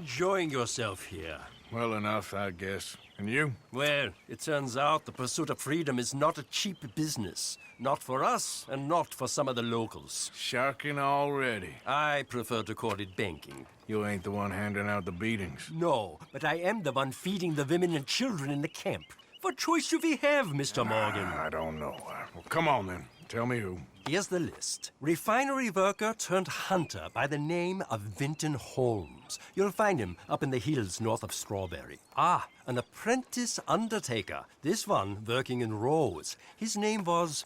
enjoying yourself here? Well enough, I guess. And you? Well, it turns out the pursuit of freedom is not a cheap business. Not for us, and not for some of the locals. Sharking already. I prefer to call it banking. You ain't the one handing out the beatings. No, but I am the one feeding the women and children in the camp. What choice do we have, Mr. Morgan? I don't know. Well, come on then. Tell me who. Here's the list. Refinery worker turned hunter by the name of Vinton Holmes. You'll find him up in the hills north of Strawberry. Ah, an apprentice undertaker. This one working in Rose. His name was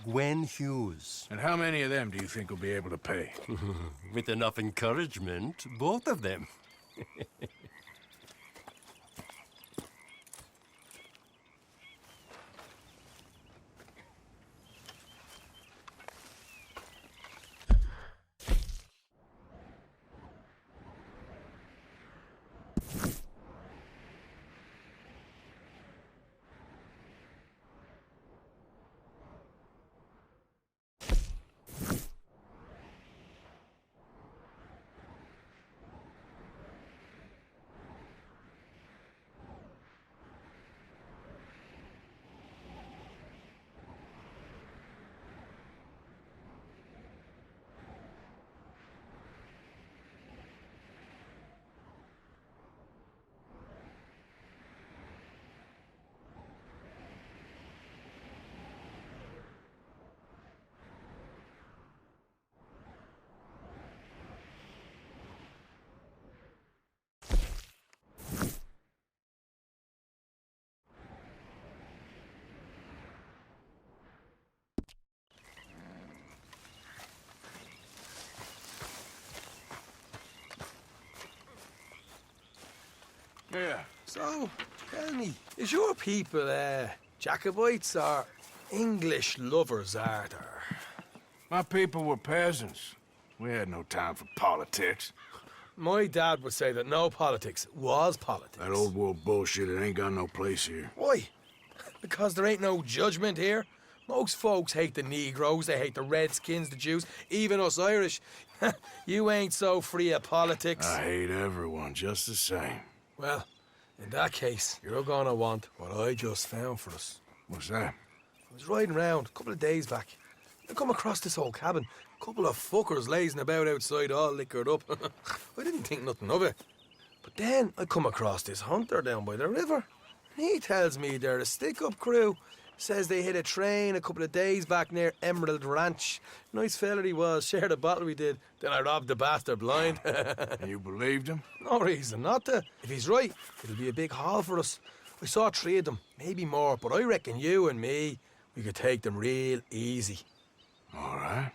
Gwen Hughes. And how many of them do you think will be able to pay? With enough encouragement, both of them. Yeah. So, tell me, is your people, Jacobites or English lovers, Arthur? My people were peasants. We had no time for politics. My dad would say that no politics was politics. That old world bullshit, it ain't got no place here. Why? Because there ain't no judgment here. Most folks hate the Negroes, they hate the Redskins, the Jews, even us Irish. You ain't so free of politics. I hate everyone just the same. Well, in that case, you're gonna want what I just found for us. What's that? I was riding round a couple of days back. I come across this old cabin. A couple of fuckers lazing about outside all liquored up. I didn't think nothing of it. But then I come across this hunter down by the river. And he tells me they're a stick-up crew. Says they hit a train a couple of days back near Emerald Ranch. Nice fella he was, shared a bottle we did. Then I robbed the bastard blind. And you believed him? No reason not to. If he's right, it'll be a big haul for us. I saw 3 of them, maybe more, but I reckon you and me, we could take them real easy. All right.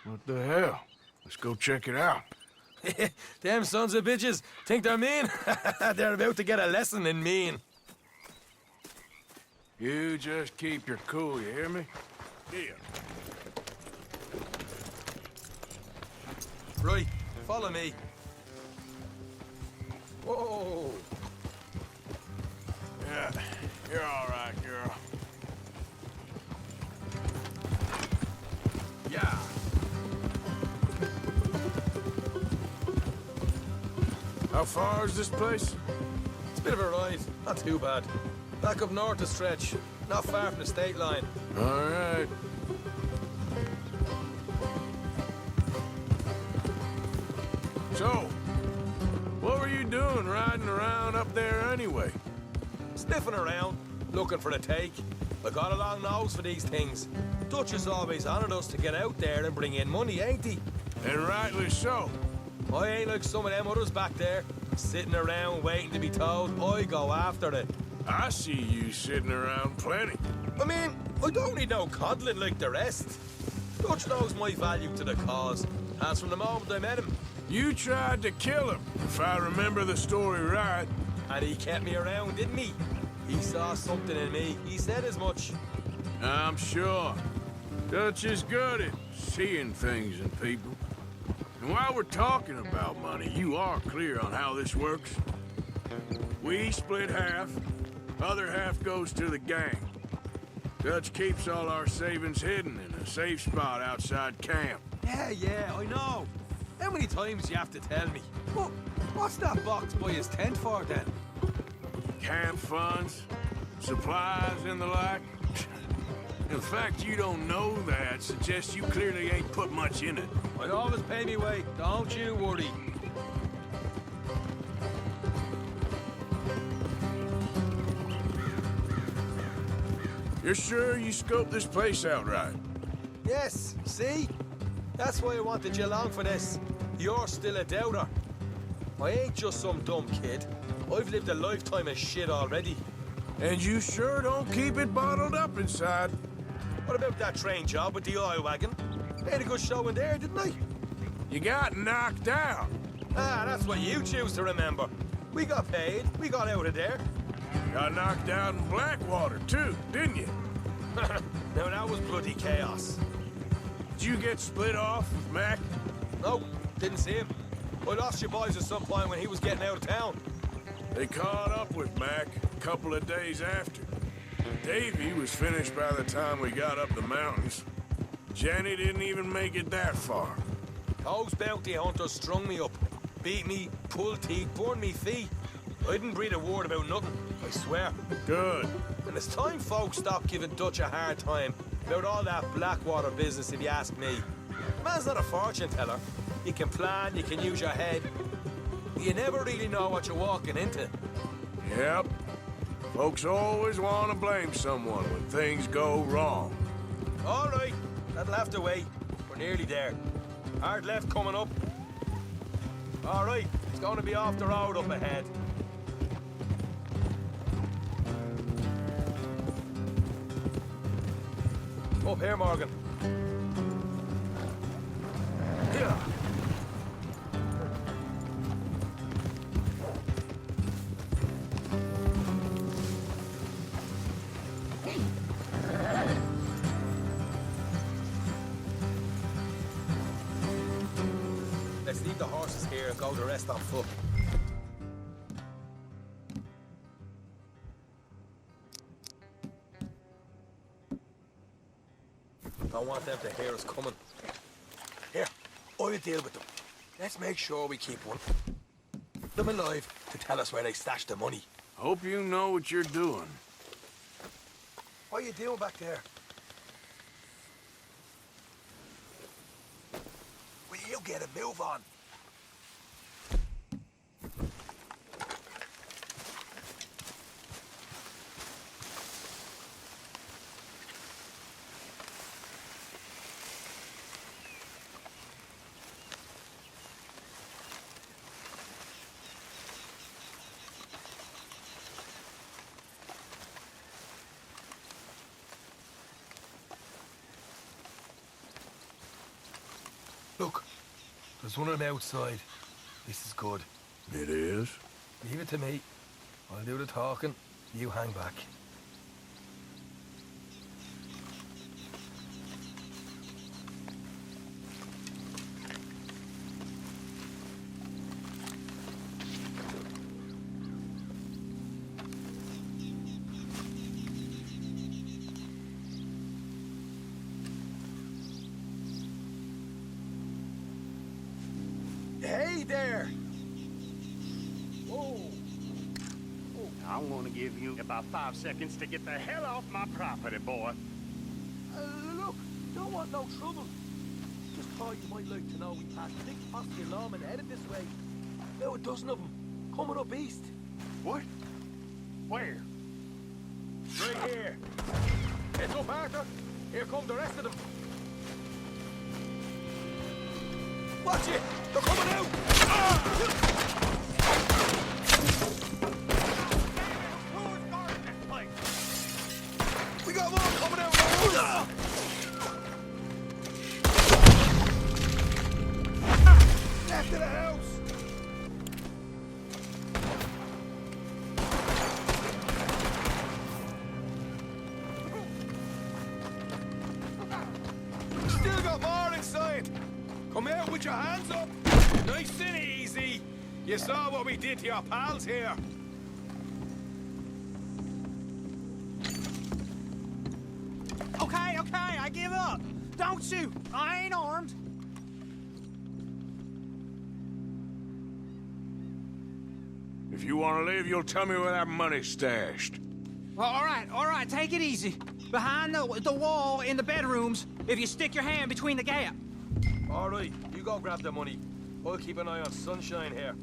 What the hell? Let's go check it out. Them sons of bitches think they're mean. They're about to get a lesson in mean. You just keep your cool, you hear me? Yeah. Right, follow me. Whoa. Yeah, you're all right, girl. Yeah. How far is this place? It's a bit of a ride, not too bad. Back up north a stretch, not far from the state line. All right. So, what were you doing riding around up there anyway? Sniffing around, looking for the take. I got a long nose for these things. Dutch has always honoured us to get out there and bring in money, ain't he? And rightly so. I ain't like some of them others back there, sitting around waiting to be told. I go after it. I see you sitting around plenty. I mean, I don't need no coddling like the rest. Dutch knows my value to the cause, as from the moment I met him. You tried to kill him, if I remember the story right. And he kept me around, didn't he? He saw something in me. He said as much. I'm sure. Dutch is good at seeing things in people. And while we're talking about money, you are clear on how this works. We split half, other half goes to the gang. Dutch keeps all our savings hidden in a safe spot outside camp. Yeah, I know. How many times do you have to tell me? But What's that box by his tent for, then? Camp funds, supplies, and the like. The fact you don't know that suggests you clearly ain't put much in it. I'd always pay me way, don't you worry. You're sure you scoped this place out right? Yes, see? That's why I wanted you along for this. You're still a doubter. I ain't just some dumb kid. I've lived a lifetime of shit already. And you sure don't keep it bottled up inside. What about that train job with the oil wagon? Made a good show in there, didn't I? You got knocked out. Ah, that's what you choose to remember. We got paid. We got out of there. Got knocked out in Blackwater, too, didn't you? Now, that was bloody chaos. Did you get split off with Mac? No, didn't see him. I lost your boys at some point when he was getting out of town. They caught up with Mac a couple of days after. Davy was finished by the time we got up the mountains. Jenny didn't even make it that far. Those bounty hunters strung me up. Beat me, pulled teeth, burned me feet. I didn't breathe a word about nothing, I swear. Good. And it's time folks stop giving Dutch a hard time about all that Blackwater business, if you ask me. Man's not a fortune teller. You can plan, you can use your head. You never really know what you're walking into. Yep. Folks always want to blame someone when things go wrong. All right, that'll have to wait. We're nearly there. Hard left coming up. All right, it's going to be off the road up ahead. Up here, Morgan. Yeah. Let's leave the horses here and go the rest on foot. Don't want them to hear us coming. Here, I'll deal with them. Let's make sure we keep one. Them alive to tell us where they stashed the money. Hope you know what you're doing. What are you doing back there? Will you get a move on? Look, there's one on the outside. This is good. It is? Leave it to me. I'll do the talking. You hang back. Hey there! Whoa! I'm gonna give you about 5 seconds to get the hell off my property, boy. Look, don't want no trouble. Just thought you might like to know we passed big posty lawmen headed this way. About a dozen of them, coming up east. What? Where? Right here. Heads up, Arthur. Here come the rest of them. Watch it! They're coming out! Who's guarding this place? We got more coming out! Left of the house! Still got more inside! Come out with your hands up! Nice and easy! You saw what we did to your pals here! Okay, I give up. Don't shoot. I ain't armed. If you want to leave, you'll tell me where that money's stashed. Well, all right, take it easy. Behind the wall in the bedrooms, if you stick your hand between the gap. All right, you go grab the money. I'll keep an eye on Sunshine here.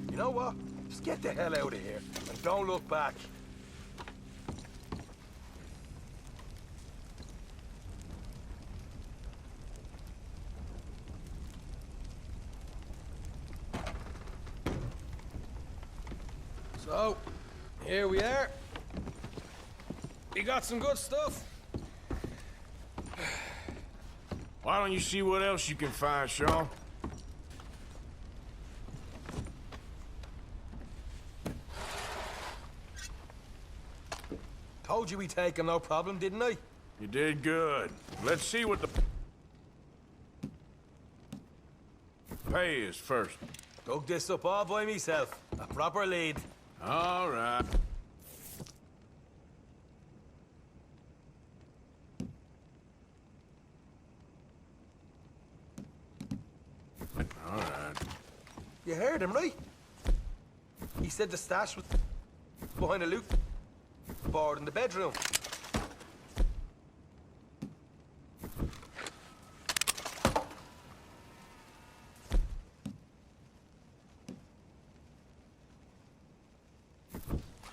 You know what? Just get the hell out of here and don't look back. So, here we are. We got some good stuff. Why don't you see what else you can find, Sean? Told you we'd take him, no problem, didn't I? You did good. Let's see what the pay is first. Dug this up all by myself. A proper lead. All right. All right. You heard him, right? He said the stash was behind a loot board in the bedroom.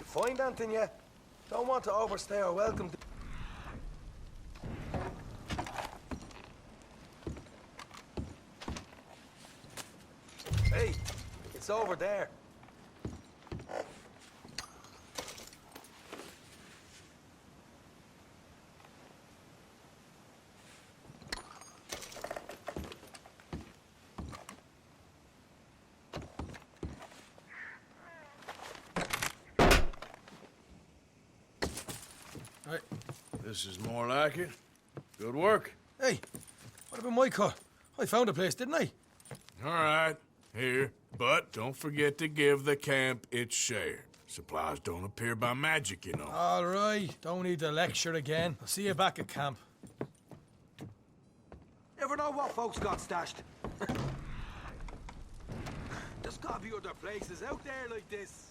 You find anything yet? Don't want to overstay our welcome. Hey, it's over there. Right. This is more like it. Good work. Hey, what about my car? I found a place, didn't I? All right. Here. But don't forget to give the camp its share. Supplies don't appear by magic, you know. All right, don't need to lecture again. I'll see you back at camp. Never know what folks got stashed. There's gotta be other places out there like this.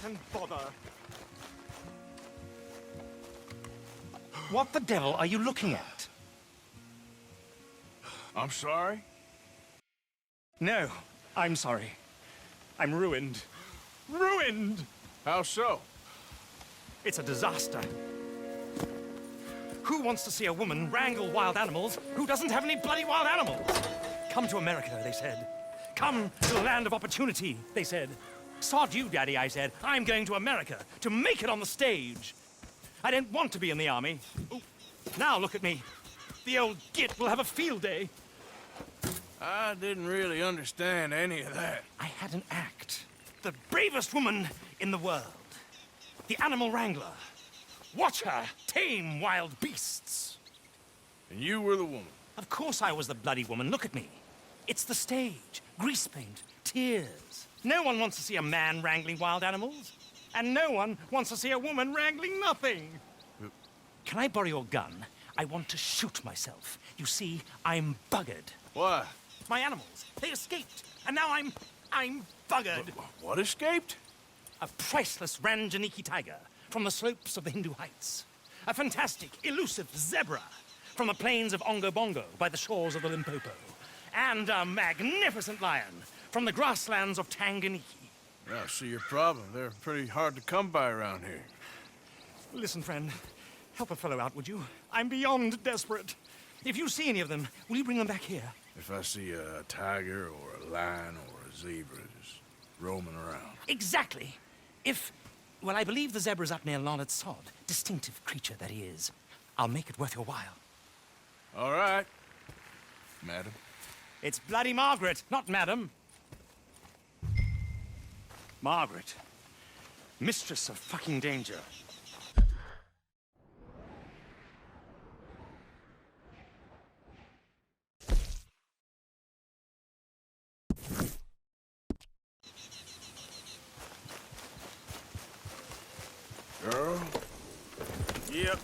and bother. What the devil are you looking at? I'm sorry? No, I'm sorry. I'm ruined. Ruined! How so? It's a disaster. Who wants to see a woman wrangle wild animals who doesn't have any bloody wild animals? Come to America, they said. Come to the land of opportunity, they said. Sod you, Daddy, I said. I'm going to America to make it on the stage. I don't want to be in the army. Ooh. Now look at me. The old git will have a field day. I didn't really understand any of that. I had an act. The bravest woman in the world. The animal wrangler. Watch her tame wild beasts. And you were the woman. Of course I was the bloody woman. Look at me. It's the stage. Grease paint. Tears. No one wants to see a man wrangling wild animals. And no one wants to see a woman wrangling nothing. Can I borrow your gun? I want to shoot myself. You see, I'm buggered. Why? My animals, they escaped. And now I'm buggered. What escaped? A priceless Ranjaniki tiger from the slopes of the Hindu Heights. A fantastic, elusive zebra from the plains of Ongo Bongo by the shores of the Limpopo. And a magnificent lion from the grasslands of Tanganyika. Well, I see your problem. They're pretty hard to come by around here. Listen, friend, help a fellow out, would you? I'm beyond desperate. If you see any of them, will you bring them back here? If I see a tiger or a lion or a zebra just roaming around. Exactly. Well, I believe the zebra's up near Larned Sod. Distinctive creature that he is. I'll make it worth your while. All right, madam. It's bloody Margaret, not madam. Margaret. Mistress of fucking danger. Girl? Yep.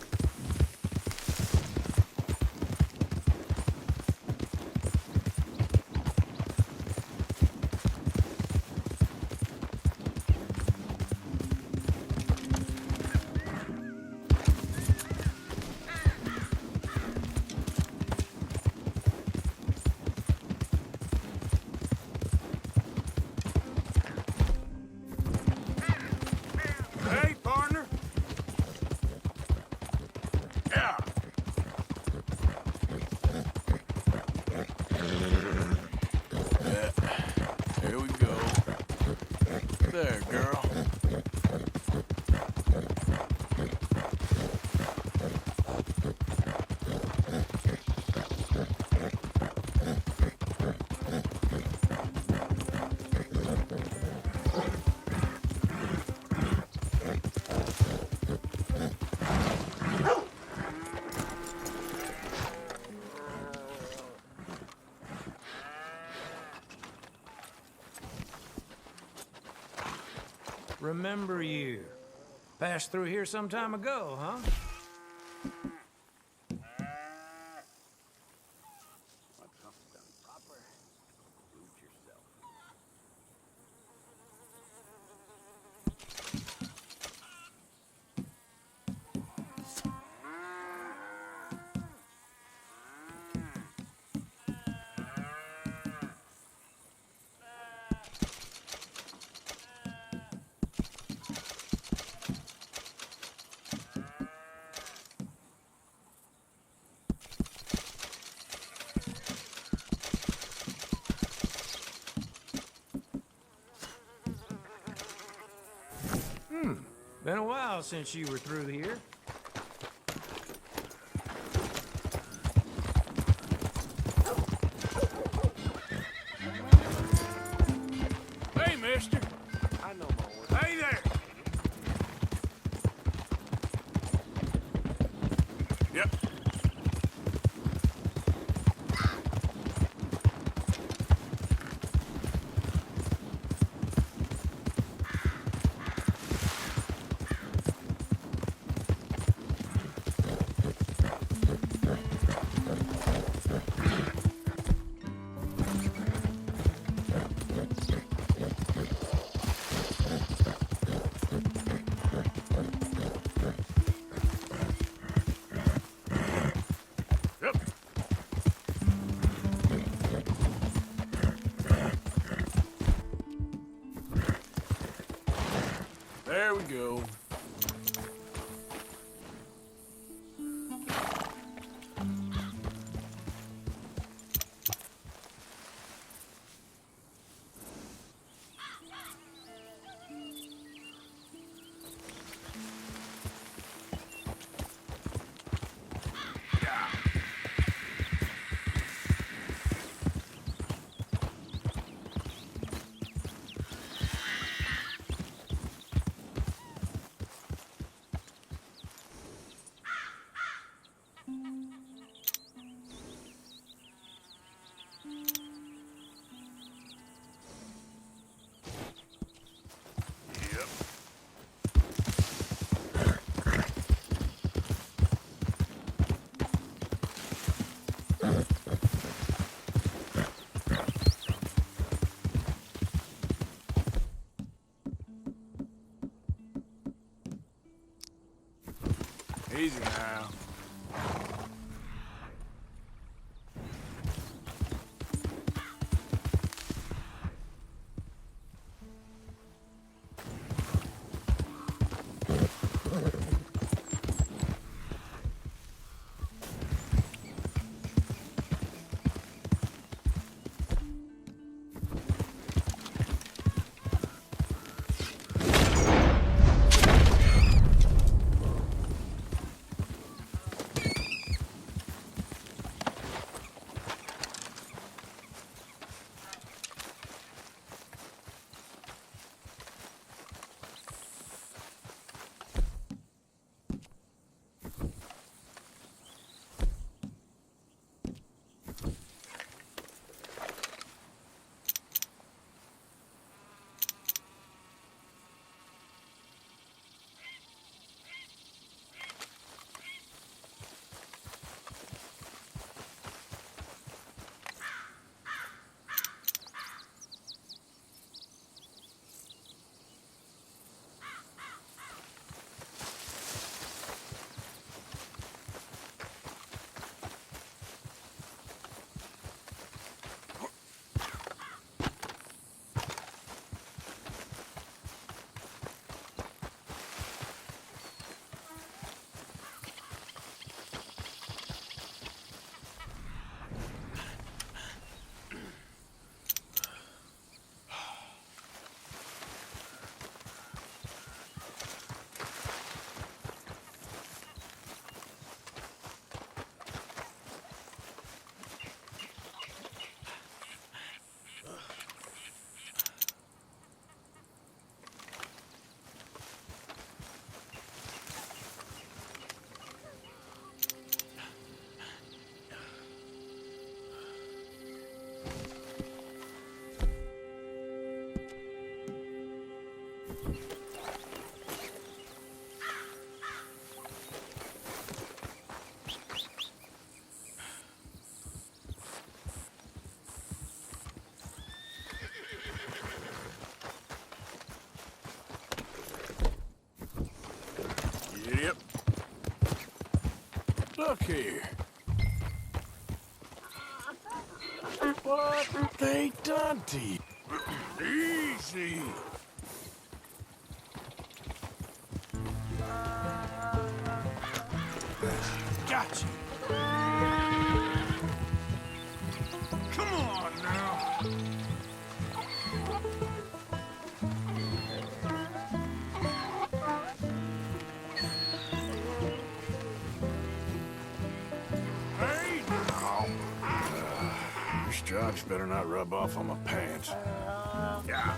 Hey, partner. Yeah. Here we go. There, girl. Remember you. Passed through here some time ago, huh? Been a while since you were through here. Hey, mister. I know my work. Hey there. Yep. There we go. Easy now. Yep. Look here. What they done to you? Easy. Gotcha. Come on now. Hey now. These drugs better not rub off on my pants. Yeah.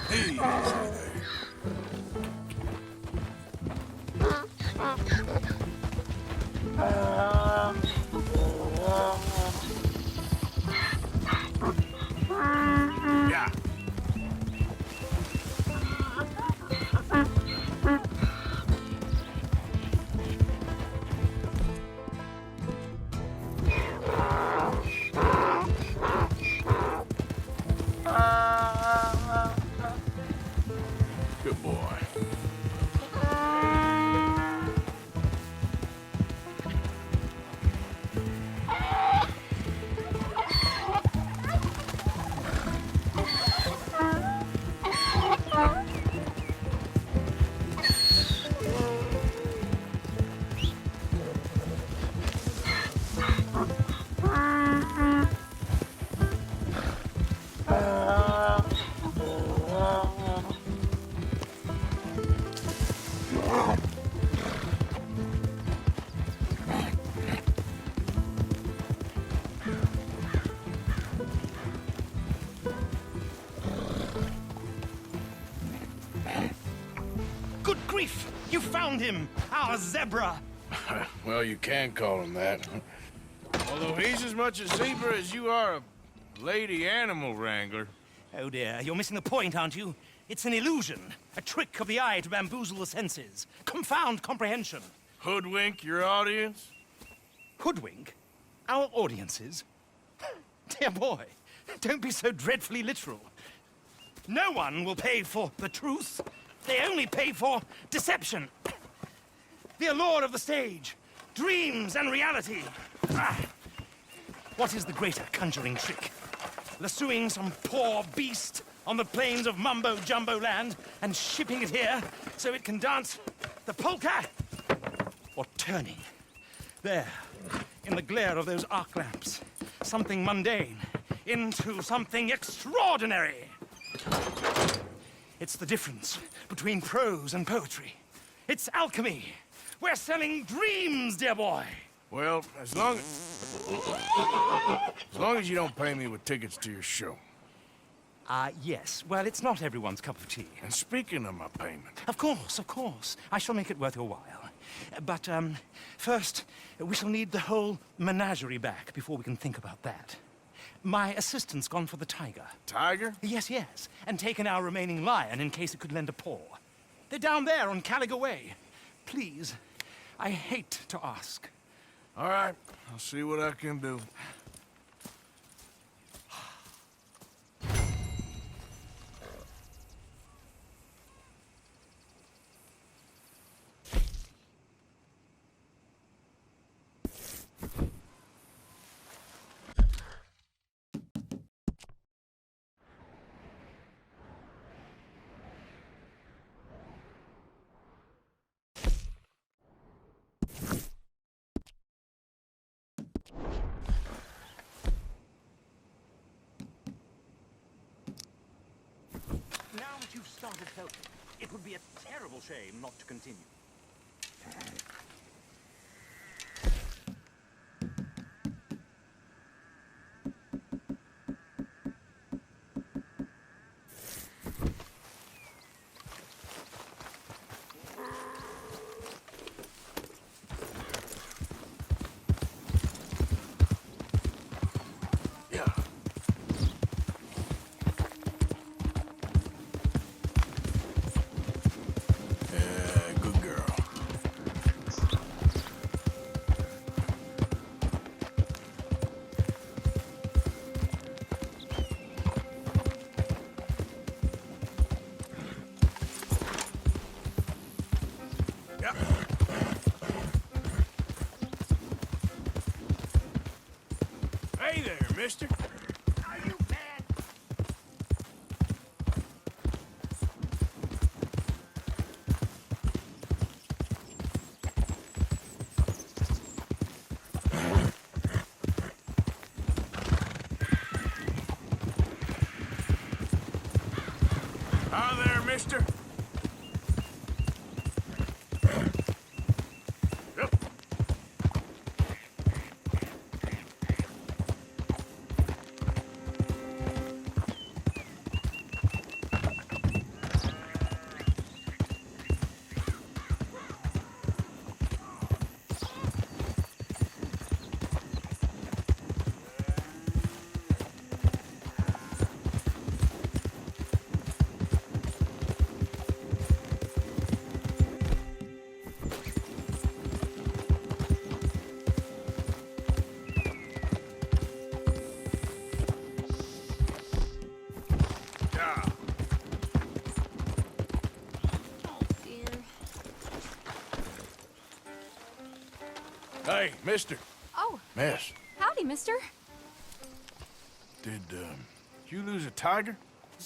Easy there. Yeah. grief! You found him! Our zebra! Well, you can call him that. Although he's as much a zebra as you are a lady animal wrangler. Oh dear, you're missing the point, aren't you? It's an illusion. A trick of the eye to bamboozle the senses. Confound comprehension. Hoodwink your audience? Hoodwink? Our audiences? Dear boy, don't be so dreadfully literal. No one will pay for the truth. They only pay for deception. The allure of the stage. Dreams and reality. Ah. What is the greater conjuring trick? Lassoing some poor beast on the plains of mumbo-jumbo land and shipping it here so it can dance the polka? Or turning, there, in the glare of those arc lamps, something mundane into something extraordinary? It's the difference between prose and poetry. It's alchemy. We're selling dreams, dear boy. Well, as long as you don't pay me with tickets to your show. Yes. Well, it's not everyone's cup of tea. And speaking of my payment, Of course. I shall make it worth your while. But, first, we shall need the whole menagerie back before we can think about that. My assistant's gone for the tiger. Tiger? Yes, and taken our remaining lion in case it could lend a paw. They're down there on Caliga Way. Please, I hate to ask. All right, I'll see what I can do. Now that you've started helping, it would be a terrible shame not to continue. Good girl. Yeah. Hey there, mister. Are you mad? Hi there, mister. Yep. Yeah. Oh, dear. Hey, mister. Oh, Miss, howdy, mister. did you lose a tiger?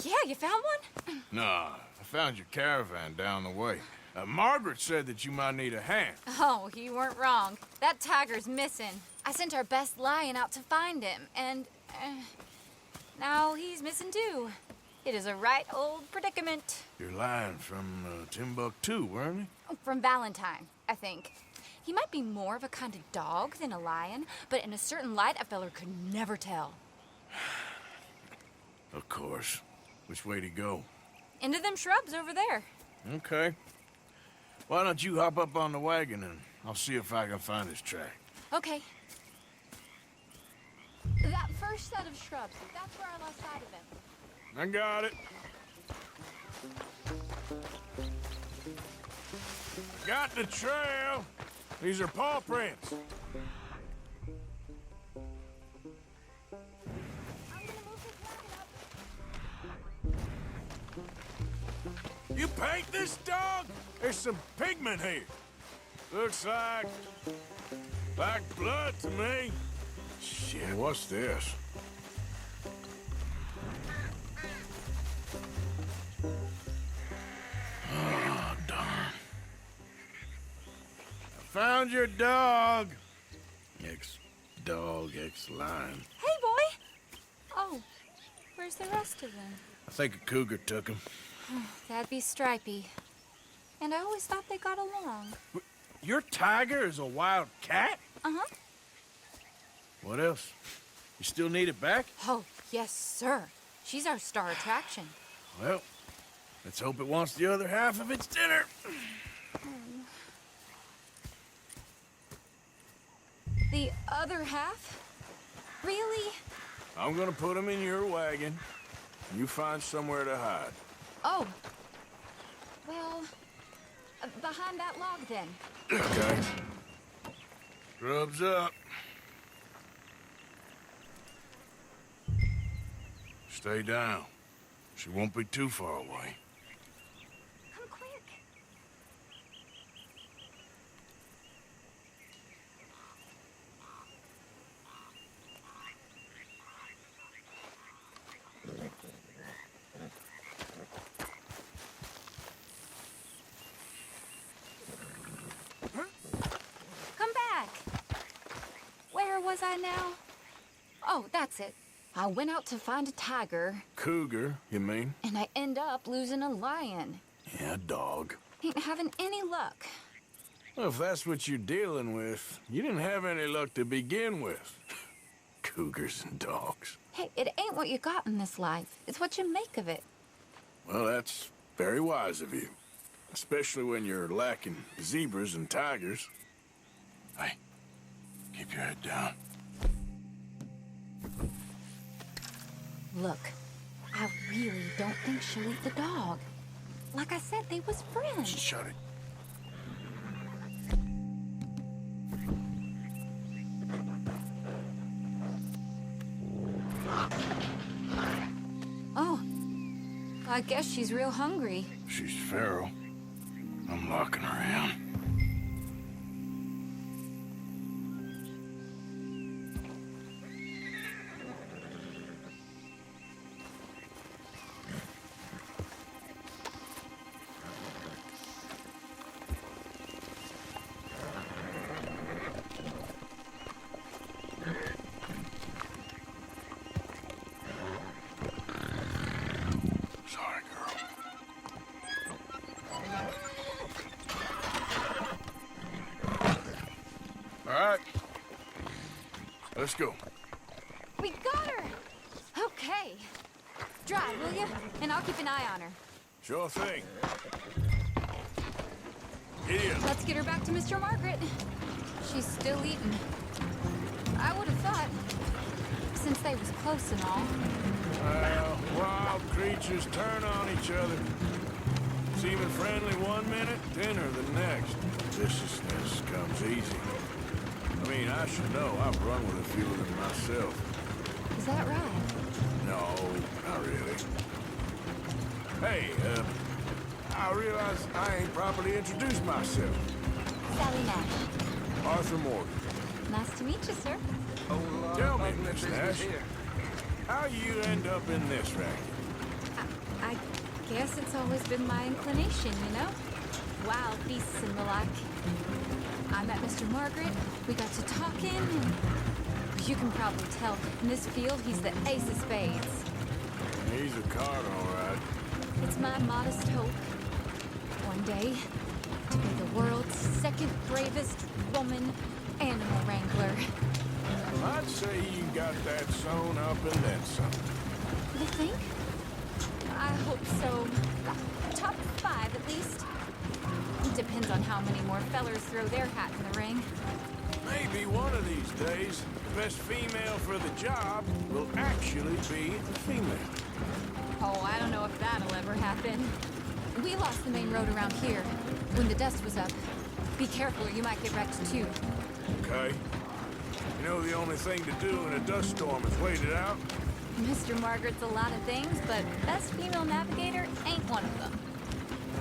Yeah, you found one? Nah, I found your caravan down the way. Margaret said that you might need a hand. Oh, you weren't wrong. That tiger's missing. I sent our best lion out to find him, and now he's missing too. It is a right old predicament. You're lying from Timbuktu, weren't you? From Valentine, I think. He might be more of a kind of dog than a lion, but in a certain light, a feller could never tell. Of course. Which way to go? Into them shrubs over there. Okay. Why don't you hop up on the wagon and I'll see if I can find his track. Okay. That first set of shrubs, that's where I lost sight of him. I got it. Got the trail. These are paw prints. You paint this dog? There's some pigment here. Looks like blood to me. Shit, what's this? Oh, darn. I found your dog. Ex-dog, ex-lion. Hey, boy! Oh, where's the rest of them? I think a cougar took him. That'd be Stripey. And I always thought they got along. Your tiger is a wild cat? Uh-huh. What else? You still need it back? Oh, yes, sir. She's our star attraction. Well, let's hope it wants the other half of its dinner. The other half? Really? I'm gonna put him in your wagon. You find somewhere to hide. Oh. Well, behind that log, then. Okay. Grub's up. Stay down. She won't be too far away. Come quick. Come back. Where was I now? Oh, that's it. I went out to find a tiger, Cougar, you mean? and I end up losing a lion. Yeah, dog. Ain't having any luck. Well, if that's what you're dealing with, you didn't have any luck to begin with. Cougars and dogs. Hey, it ain't what you got in this life. It's what you make of it. Well, that's very wise of you. Especially when you're lacking zebras and tigers. Hey, keep your head down. Look, I really don't think she'll eat the dog. Like I said, they was friends. Shut it. Oh, I guess she's real hungry. She's feral. I'm locking her in. Sorry, girl. All right. Let's go. We got her! Okay. Drive, will you? And I'll keep an eye on her. Sure thing. Giddy up. Let's get her back to Mr. Margaret. She's still eating. I would have thought, since they was close and all. Well, wild creatures turn on each other. Seeming friendly one minute, dinner the next. Viciousness comes easy. I mean, I should know. I've run with a few of them myself. Is that right? No, not really. Hey, I realize I ain't properly introduced myself. Sally Nash. Arthur Morgan. Nice to meet you, sir. Tell me, Miss Nash, how you end up in this racket? I guess it's always been my inclination, you know? Wild beasts and the like. I met Mr. Margaret, we got to talking, and you can probably tell, in this field, he's the ace of spades. He's a card, all right. It's my modest hope, one day, to be the world's second bravest woman animal wrangler. I'd say you got that sewn up and then some. You think? I hope so. Top 5, at least. Depends on how many more fellers throw their hat in the ring. Maybe one of these days, the best female for the job will actually be a female. Oh, I don't know if that'll ever happen. We lost the main road around here when the dust was up. Be careful or you might get wrecked too. Okay. You know the only thing to do in a dust storm is wait it out? Mr. Margaret's a lot of things, but best female navigator ain't one of them.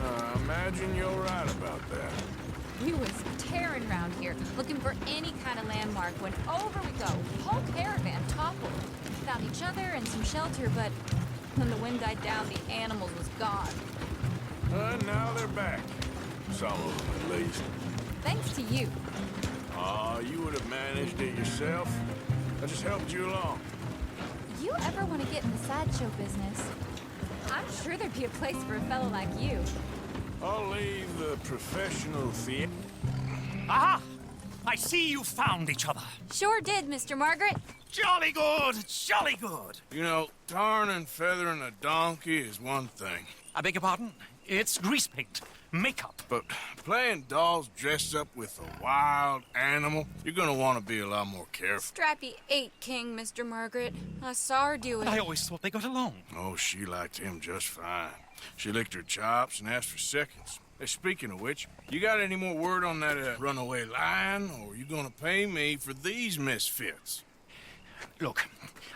I imagine you're right about that. We was tearing around here, looking for any kind of landmark when over we go. Whole caravan toppled. Found each other and some shelter, but when the wind died down, the animals was gone. And now they're back. Some of them, at least. Thanks to you. You would have managed it yourself. I just helped you along. You ever want to get in the sideshow business? I'm sure there'd be a place for a fellow like you. I'll leave the professional theater. Aha! I see you found each other. Sure did, Mr. Margaret. Jolly good, jolly good. You know, tarring and feathering a donkey is one thing. I beg your pardon? It's grease paint, makeup. But playing dolls dressed up with a wild animal, you're gonna want to be a lot more careful. Strappy ate King, Mr. Margaret. I saw her do it. I always thought they got along. Oh, she liked him just fine. She licked her chops and asked for seconds. Hey, speaking of which, you got any more word on that runaway lion, or are you gonna pay me for these misfits? Look,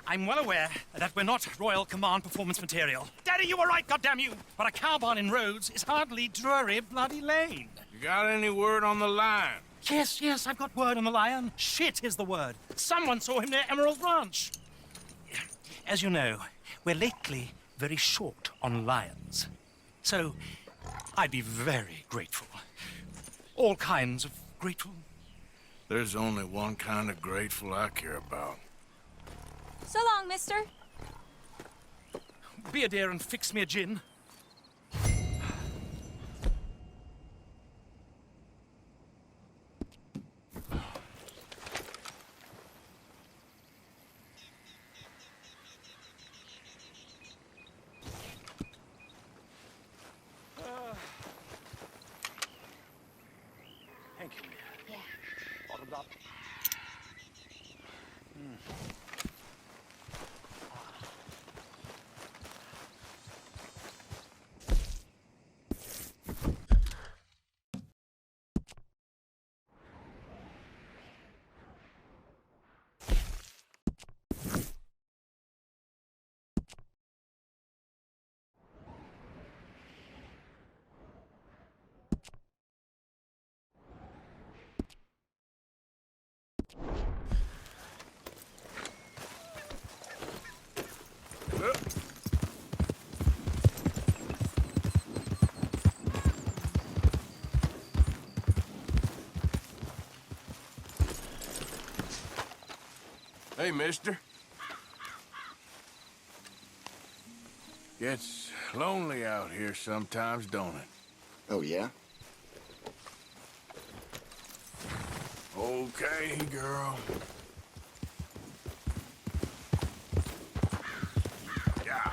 I'm well aware that we're not Royal Command performance material. Daddy, you were right, goddamn you! But a cow barn in Rhodes is hardly Drury Bloody Lane. You got any word on the lion? Yes, I've got word on the lion. Shit is the word. Someone saw him near Emerald Ranch. As you know, we're lately very short on lions. So, I'd be very grateful. All kinds of grateful. There's only one kind of grateful I care about. So long, mister. Be a dear and fix me a gin. Thank you. Yeah. Bottoms up. Hey, mister. Gets lonely out here sometimes, don't it? Oh, yeah? Okay, girl. Yeah.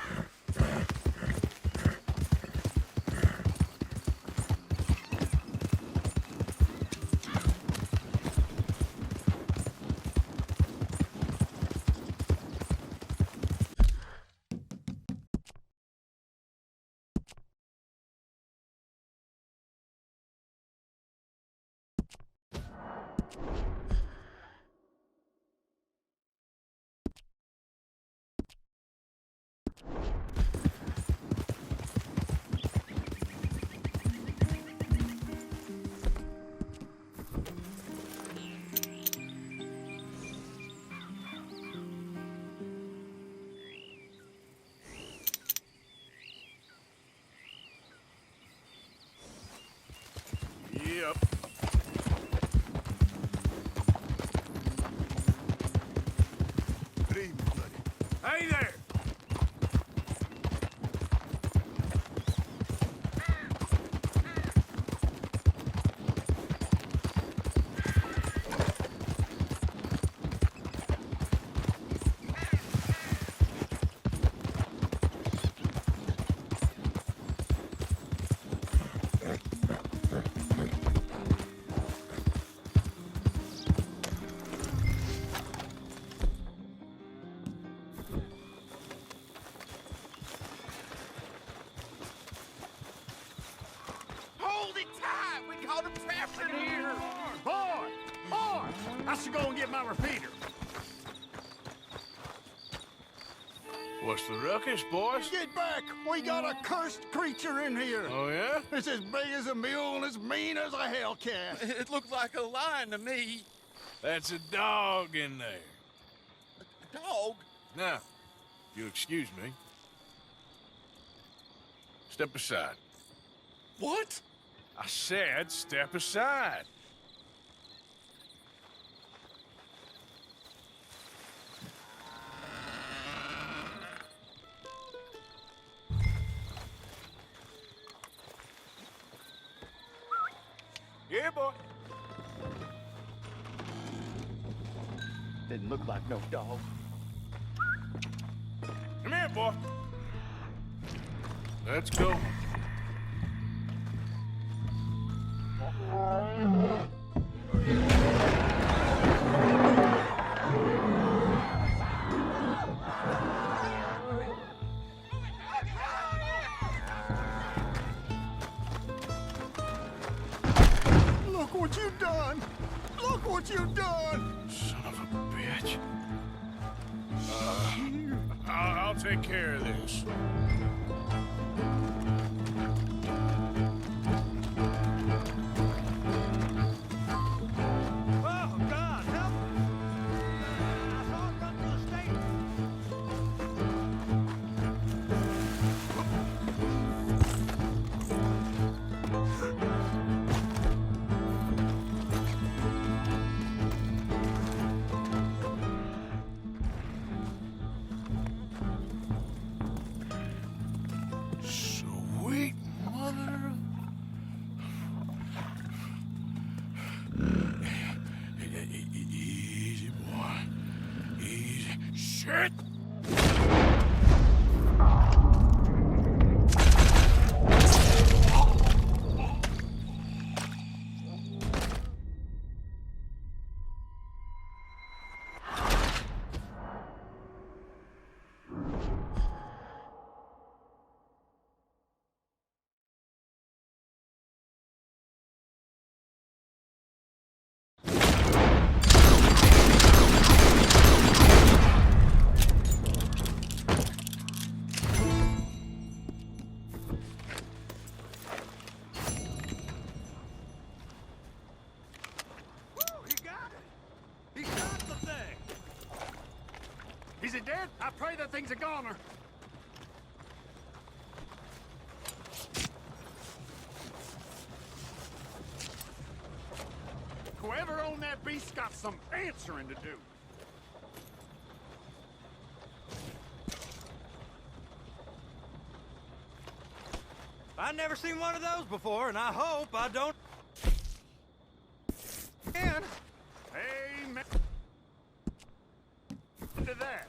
caught him trapped in here. Boy, I should go and get my repeater. What's the ruckus, boys? Get back! We got a cursed creature in here. Oh, yeah? It's as big as a mule and as mean as a hellcat. It looked like a lion to me. That's a dog in there. A dog? Now, if you'll excuse me. Step aside. What? I said step aside. Yeah, boy. Didn't look like no dog. Come here, boy. Let's go. Look what you've done! Look what you've done! Son of a bitch. I'll take care of this. Oh, God, help! I saw it run through the stable. Sweet mother. Easy, boy. Easy. Shit! He got it! He got the thing! Is it dead? I pray that thing's a goner. Whoever owned that beast's got some answering to do. I've never seen one of those before, and I hope I don't. And Amen to that.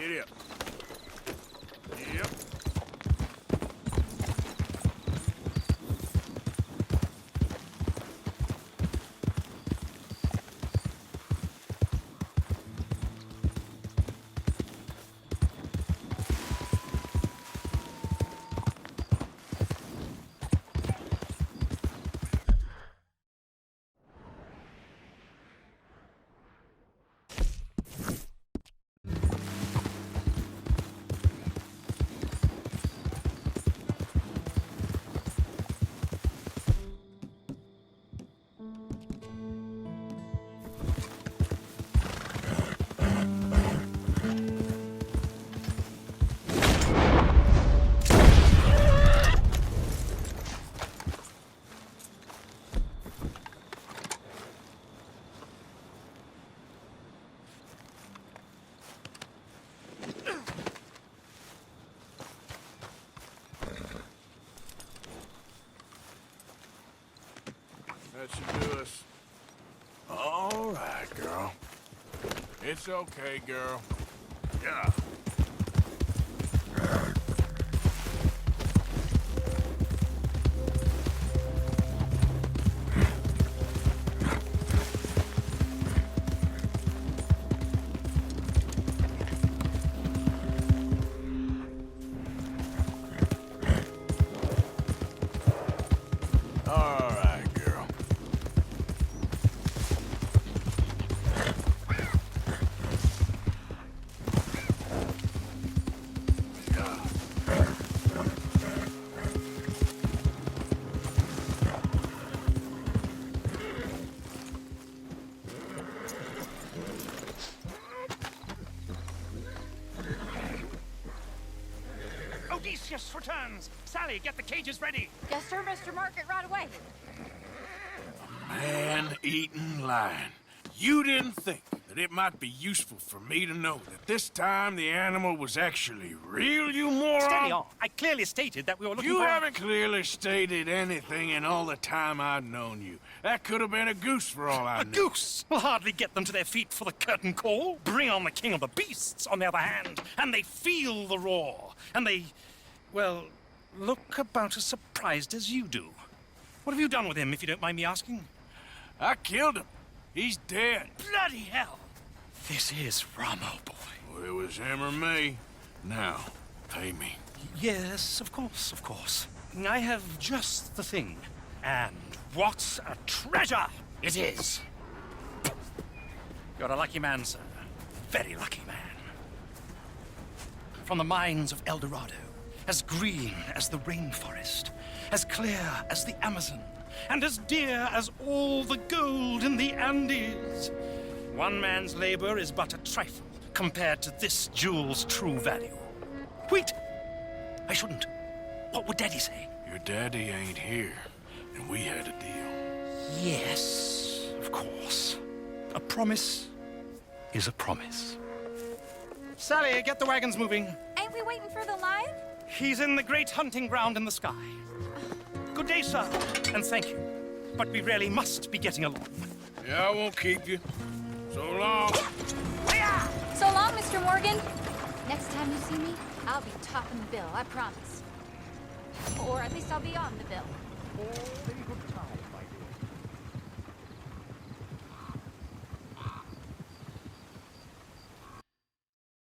Get up. Yep. That should do us. All right, girl. It's okay, girl. Yeah. All right, girl. Odysseus returns! Sally, get the cages ready! Yes, sir, Mr. Market, right away. Man-eating lion. You didn't think that it might be useful for me to know that this time the animal was actually real, you moron? Steady on. I clearly stated that we were looking You for... haven't clearly stated anything in all the time I've known you. That could have been a goose for all I A know. goose will hardly get them to their feet for the curtain call. Bring on the king of the beasts, on the other hand, and they feel the roar. And they, well, look about as surprised as you do. What have you done with him, if you don't mind me asking? I killed him. He's dead. Bloody hell! This is Ramo, boy. Well, it was him or me. Now, pay me. Yes, of course, of course. I have just the thing. And what a treasure it is! You're a lucky man, sir. Very lucky man. From the mines of El Dorado, as green as the rainforest, as clear as the Amazon, and as dear as all the gold in the Andes. One man's labor is but a trifle compared to this jewel's true value. Wait! I shouldn't. What would Daddy say? Your daddy ain't here, and we had a deal. Yes, of course. A promise is a promise. Sally, get the wagons moving. Ain't we waiting for the lion? He's in the great hunting ground in the sky. Good day, sir, and thank you. But we really must be getting along. Yeah, I won't keep you. So long. So long, Mr. Morgan. Next time you see me, I'll be topping the bill, I promise. Or at least I'll be on the bill. All in good time.